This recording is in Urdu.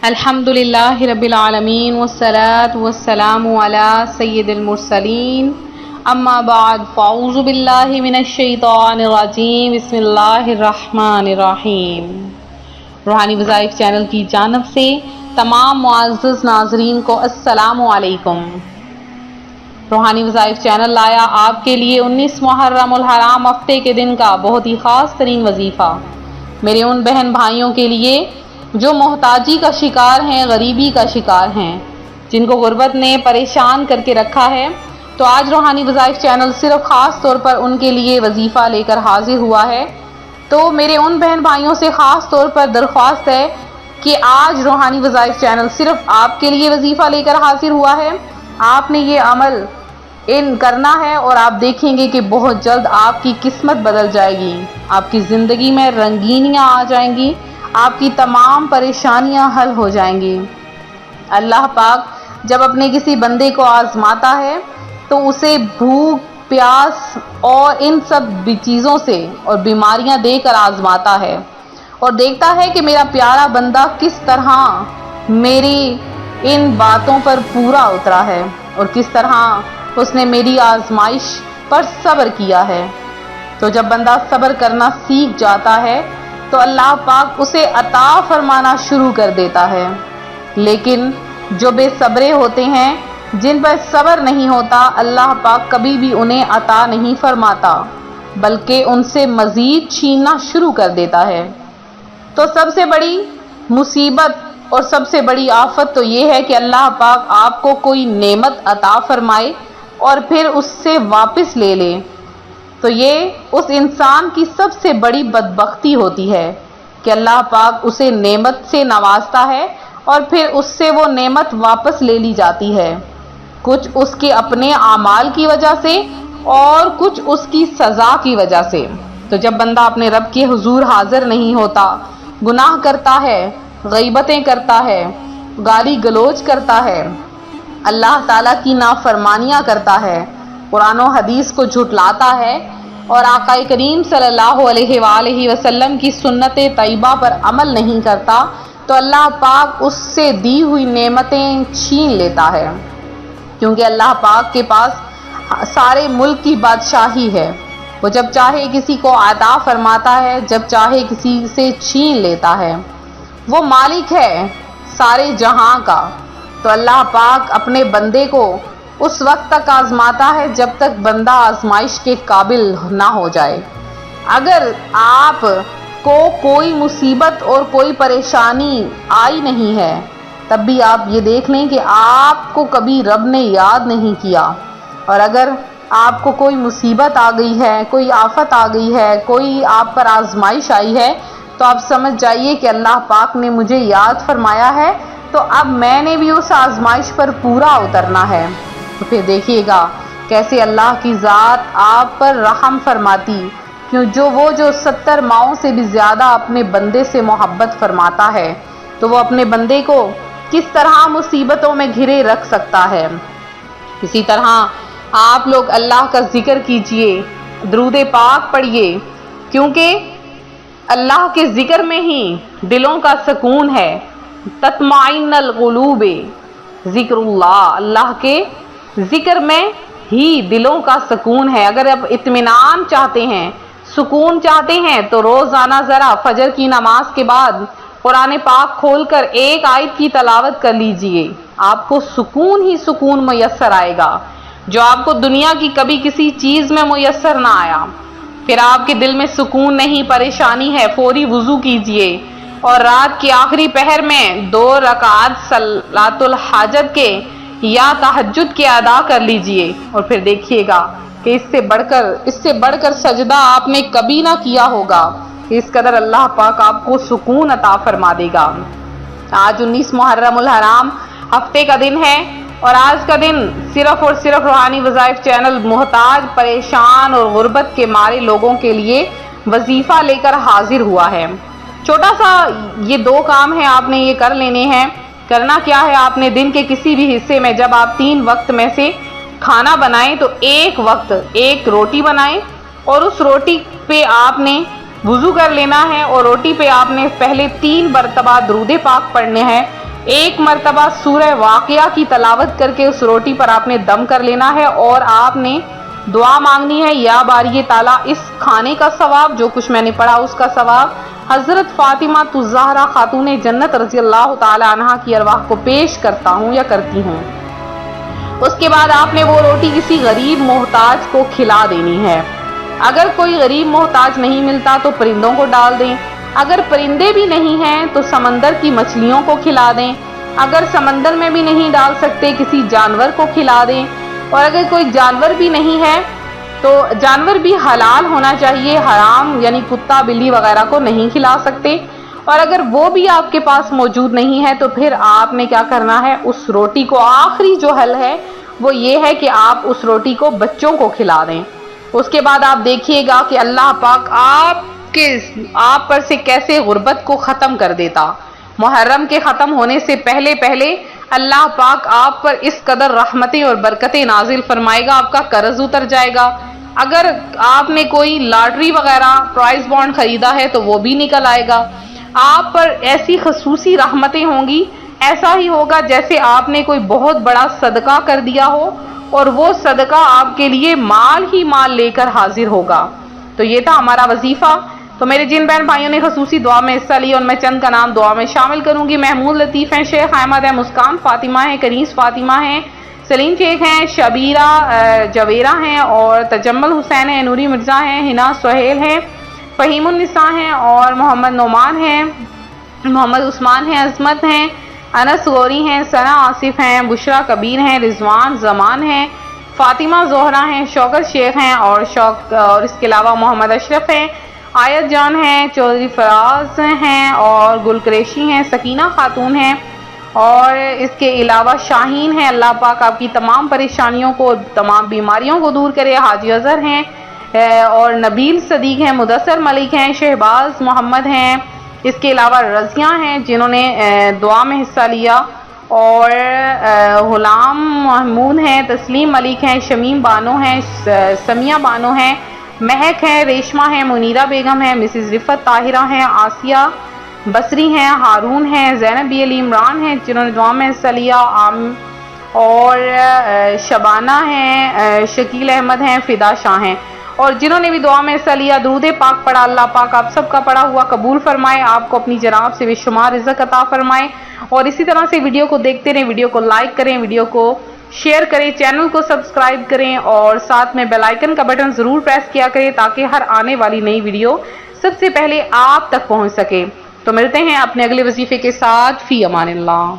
الحمدللہ رب العالمین والصلاة والسلام علی سید المرسلین اما بعد فاعوذ باللہ من الشیطان الرجیم بسم اللہ الرحمن الرحیم۔ روحانی وظائف چینل کی جانب سے تمام معزز ناظرین کو السلام علیکم۔ روحانی وظائف چینل لایا آپ کے لیے 19 محرم الحرام ہفتے کے دن کا بہت ہی خاص ترین وظیفہ، میرے ان بہن بھائیوں کے لیے جو محتاجی کا شکار ہیں، غریبی کا شکار ہیں، جن کو غربت نے پریشان کر کے رکھا ہے۔ تو آج روحانی وظائف چینل صرف خاص طور پر ان کے لیے وظیفہ لے کر حاضر ہوا ہے۔ تو میرے ان بہن بھائیوں سے خاص طور پر درخواست ہے کہ آج روحانی وظائف چینل صرف آپ کے لیے وظیفہ لے کر حاضر ہوا ہے۔ آپ نے یہ عمل کرنا ہے اور آپ دیکھیں گے کہ بہت جلد آپ کی قسمت بدل جائے گی، آپ کی زندگی میں رنگینیاں آ جائیں گی، آپ کی تمام پریشانیاں حل ہو جائیں گی۔ اللہ پاک جب اپنے کسی بندے کو آزماتا ہے تو اسے بھوک، پیاس اور ان سب چیزوں سے اور بیماریاں دے کر آزماتا ہے، اور دیکھتا ہے کہ میرا پیارا بندہ کس طرح میری ان باتوں پر پورا اترا ہے اور کس طرح اس نے میری آزمائش پر صبر کیا ہے۔ تو جب بندہ صبر کرنا سیکھ جاتا ہے تو اللہ پاک اسے عطا فرمانا شروع کر دیتا ہے، لیکن جو بے صبرے ہوتے ہیں، جن پر صبر نہیں ہوتا، اللہ پاک کبھی بھی انہیں عطا نہیں فرماتا بلکہ ان سے مزید چھیننا شروع کر دیتا ہے۔ تو سب سے بڑی مصیبت اور سب سے بڑی آفت تو یہ ہے کہ اللہ پاک آپ کو کوئی نعمت عطا فرمائے اور پھر اس سے واپس لے لے۔ تو یہ اس انسان کی سب سے بڑی بدبختی ہوتی ہے کہ اللہ پاک اسے نعمت سے نوازتا ہے اور پھر اس سے وہ نعمت واپس لے لی جاتی ہے، کچھ اس کے اپنے اعمال کی وجہ سے اور کچھ اس کی سزا کی وجہ سے۔ تو جب بندہ اپنے رب کے حضور حاضر نہیں ہوتا، گناہ کرتا ہے، غیبتیں کرتا ہے، گالی گلوچ کرتا ہے، اللہ تعالیٰ کی نافرمانیاں کرتا ہے، قرآن و حدیث کو جھٹلاتا ہے اور آقا کریم صلی اللہ علیہ وآلہ وسلم کی سنت طیبہ پر عمل نہیں کرتا، تو اللہ پاک اس سے دی ہوئی نعمتیں چھین لیتا ہے، کیونکہ اللہ پاک کے پاس سارے ملک کی بادشاہی ہے۔ وہ جب چاہے کسی کو عطا فرماتا ہے، جب چاہے کسی سے چھین لیتا ہے، وہ مالک ہے سارے جہاں کا۔ تو اللہ پاک اپنے بندے کو اس وقت تک آزماتا ہے جب تک بندہ آزمائش کے قابل نہ ہو جائے۔ اگر آپ کو کوئی مصیبت اور کوئی پریشانی آئی نہیں ہے، تب بھی آپ یہ دیکھ لیں کہ آپ کو کبھی رب نے یاد نہیں کیا، اور اگر آپ کو کوئی مصیبت آ گئی ہے، کوئی آفت آ گئی ہے، کوئی آپ پر آزمائش آئی ہے، تو آپ سمجھ جائیے کہ اللہ پاک نے مجھے یاد فرمایا ہے، تو اب میں نے بھی اس آزمائش پر پورا اترنا ہے۔ تو پھر دیکھیے گا کیسے اللہ کی ذات آپ پر رحم فرماتی، وہ جو 70 ماؤں سے بھی زیادہ اپنے بندے سے محبت فرماتا ہے، تو وہ اپنے بندے کو کس طرح مصیبتوں میں گھرے رکھ سکتا ہے۔ اسی طرح آپ لوگ اللہ کا ذکر کیجئے، درود پاک پڑھیے، کیونکہ اللہ کے ذکر میں ہی دلوں کا سکون ہے۔ تطمئن القلوب، ذکر اللہ کے ذکر میں ہی دلوں کا سکون ہے۔ اگر آپ اطمینان چاہتے ہیں، سکون چاہتے ہیں، تو روزانہ ذرا فجر کی نماز کے بعد قرآن پاک کھول کر ایک آیت کی تلاوت کر لیجئے، آپ کو سکون ہی سکون میسر آئے گا، جو آپ کو دنیا کی کبھی کسی چیز میں میسر نہ آیا۔ پھر آپ کے دل میں سکون نہیں، پریشانی ہے، فوری وضو کیجئے اور رات کی آخری پہر میں 2 رکعات صلاۃ الحاجت کے یا تہجد کے ادا کر لیجئے، اور پھر دیکھیے گا کہ اس سے بڑھ کر سجدہ آپ نے کبھی نہ کیا ہوگا، اس قدر اللہ پاک آپ کو سکون عطا فرما دے گا۔ آج 19 محرم الحرام ہفتے کا دن ہے، اور آج کا دن صرف اور صرف روحانی وظائف چینل محتاج، پریشان اور غربت کے مارے لوگوں کے لیے وظیفہ لے کر حاضر ہوا ہے۔ چھوٹا سا یہ 2 کام ہیں، آپ نے یہ کر لینے ہیں۔ کرنا کیا ہے، آپ نے دن کے کسی بھی حصے میں جب آپ 3 وقت میں سے کھانا بنائیں تو ایک وقت ایک روٹی بنائیں، اور اس روٹی پہ آپ نے وضو کر لینا ہے، اور روٹی پہ آپ نے پہلے 3 مرتبہ درود پاک پڑھنے ہیں، ایک مرتبہ سورہ واقعہ کی تلاوت کر کے اس روٹی پر آپ نے دم کر لینا ہے اور آپ نے دعا مانگنی ہے، یا باری تعالیٰ اس کھانے کا ثواب، جو کچھ میں نے پڑھا اس کا ثواب حضرت فاطمہ الزہرا خاتون جنت رضی اللہ تعالی عنہا کی ارواح کو پیش کرتا ہوں یا کرتی ہوں۔ اس کے بعد آپ نے وہ روٹی کسی غریب محتاج کو کھلا دینی ہے۔ اگر کوئی غریب محتاج نہیں ملتا تو پرندوں کو ڈال دیں، اگر پرندے بھی نہیں ہیں تو سمندر کی مچھلیوں کو کھلا دیں، اگر سمندر میں بھی نہیں ڈال سکتے کسی جانور کو کھلا دیں، اور اگر کوئی جانور بھی نہیں ہے تو جانور بھی حلال ہونا چاہیے، حرام یعنی کتا بلی وغیرہ کو نہیں کھلا سکتے، اور اگر وہ بھی آپ کے پاس موجود نہیں ہے تو پھر آپ نے کیا کرنا ہے، اس روٹی کو آخری جو حل ہے وہ یہ ہے کہ آپ اس روٹی کو بچوں کو کھلا دیں۔ اس کے بعد آپ دیکھیے گا کہ اللہ پاک آپ پر سے کیسے غربت کو ختم کر دیتا۔ محرم کے ختم ہونے سے پہلے اللہ پاک آپ پر اس قدر رحمتیں اور برکتیں نازل فرمائے گا، آپ کا قرض اتر جائے گا۔ اگر آپ نے کوئی لاٹری وغیرہ پرائز بانڈ خریدا ہے تو وہ بھی نکل آئے گا۔ آپ پر ایسی خصوصی رحمتیں ہوں گی، ایسا ہی ہوگا جیسے آپ نے کوئی بہت بڑا صدقہ کر دیا ہو اور وہ صدقہ آپ کے لیے مال ہی مال لے کر حاضر ہوگا۔ تو یہ تھا ہمارا وظیفہ۔ تو میرے جن بہن بھائیوں نے خصوصی دعا میں حصہ لیا ان میں چند کا نام دعا میں شامل کروں گی۔ محمود لطیف ہیں، شیخ احمد ہے، مسکان فاطمہ ہیں، کنیز فاطمہ ہیں، سلیم شیخ ہیں، شبیرہ جویرہ ہیں، اور تجمل حسین ہیں، نوری مرزا ہیں، ہنا سہیل ہیں، فہیم النساء ہیں، اور محمد نعمان ہیں، محمد عثمان ہیں، عظمت ہیں، انس غوری ہیں، ثنا آصف ہیں، بشرا کبیر ہیں، رضوان زمان ہیں، فاطمہ زہرا ہیں، شوکت شیخ ہیں، اور اس کے علاوہ محمد اشرف ہیں، آیت جان ہیں، چودھری فراز ہیں، اور گل قریشی ہیں، سکینہ خاتون ہیں، اور اس کے علاوہ شاہین ہیں۔ اللہ پاک آپ کی تمام پریشانیوں کو، تمام بیماریوں کو دور کرے۔ حاجی اظہر ہیں، اور نبیل صدیق ہیں، مدثر ملک ہیں، شہباز محمد ہیں، اس کے علاوہ رضیہ ہیں جنہوں نے دعا میں حصہ لیا، اور غلام محمود ہیں، تسلیم ملک ہیں، شمیم بانو ہیں، سمیہ بانو ہیں، مہک ہیں، ریشمہ ہیں، منیرہ بیگم ہیں، مسز رفت طاہرہ ہیں، آسیہ بصری ہیں، ہارون ہیں، زینب بی علی عمران ہیں جنہوں نے دعا میں حصہ لیا، اور شبانہ ہیں، شکیل احمد ہیں، فدا شاہ ہیں، اور جنہوں نے بھی دعا میں حصہ لیا۔ درود پاک پڑھا۔ اللہ پاک آپ سب کا پڑھا ہوا قبول فرمائے، آپ کو اپنی جناب سے بے شمار رزق عطا فرمائے، اور اسی طرح سے ویڈیو کو دیکھتے رہیں، ویڈیو کو لائک کریں، ویڈیو کو شیئر کریں، چینل کو سبسکرائب کریں، اور ساتھ میں بیل آئیکن کا بٹن ضرور پریس کیا کریں تاکہ ہر آنے والی نئی ویڈیو سب سے پہلے آپ تک پہنچ سکے۔ تو ملتے ہیں اپنے اگلے وظیفے کے ساتھ، فی امان اللہ۔